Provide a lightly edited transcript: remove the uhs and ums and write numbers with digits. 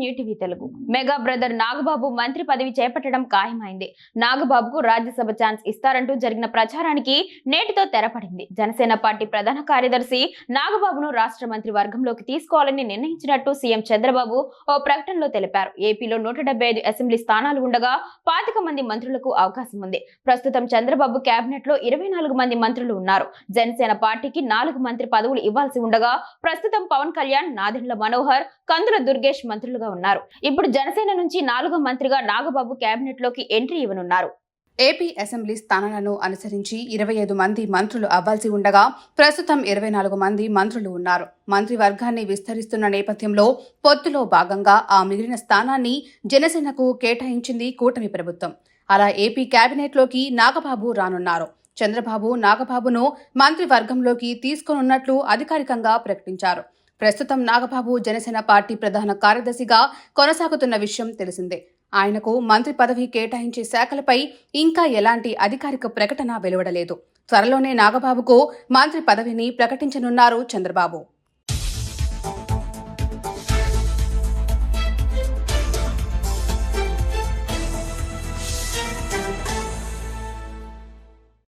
New TV Telugu. Mega brother Nagababu మంత్రి పదవి చేపట్టడం ఖాయమైంది. నాగబాబుకు రాజ్యసభ ఛాన్స్ ఇస్తారంటూ జరిగిన ప్రచారానికి నేటితో తెరపడింది. జనసేన పార్టీ ప్రధాన కార్యదర్శి నాగబాబును రాష్ట్ర మంత్రి వర్గంలోకి తీసుకోవాలని నిర్ణయించినట్టు సీఎం చంద్రబాబు ఓ ప్రకటనలో తెలిపారు. ఏపీలో 175 అసెంబ్లీ స్థానాలు ఉండగా 25 మంది మంత్రులకు అవకాశం ఉంది. ప్రస్తుతం చంద్రబాబు కేబినెట్ లో 24 మంది మంత్రులు ఉన్నారు. జనసేన పార్టీకి 4 మంత్రి పదవులు ఇవ్వాల్సి ఉండగా ప్రస్తుతం పవన్ కళ్యాణ్, నాదెండ్ల మనోహర్, కందుల దుర్గేష్ మంత్రులుగా ఉన్నారు. ఇప్పుడు జనసేన నుంచి 4వ మంత్రిగా నాగబాబు కేబినెట్ లోకి ఎంట్రీ ఇవ్వనున్నారు. ఏపీ అసెంబ్లీ స్థానాలను అనుసరించి 25 మంది మంత్రులు అవ్వాల్సి ఉండగా ప్రస్తుతం 24 మంది మంత్రులు ఉన్నారు. మంత్రివర్గాన్ని విస్తరిస్తున్న నేపథ్యంలో పొత్తులో భాగంగా ఆ మిగిలిన స్థానాన్ని జనసేనకు కేటాయించింది కూటమి ప్రభుత్వం. అలా ఏపీ కేబినెట్లోకి నాగబాబు రానున్నారు. చంద్రబాబు నాగబాబును మంత్రివర్గంలోకి తీసుకోనున్నట్లు అధికారికంగా ప్రకటించారు. ప్రస్తుతం నాగబాబు జనసేన పార్టీ ప్రధాన కార్యదర్శిగా కొనసాగుతున్న విషయం తెలిసిందే. ఆయనకు మంత్రి పదవి కేటాయించే శాఖలపై ఇంకా ఎలాంటి అధికారిక ప్రకటన వెలువడలేదు. త్వరలోనే నాగబాబుకు మంత్రి పదవిని ప్రకటించనున్నారు చంద్రబాబు.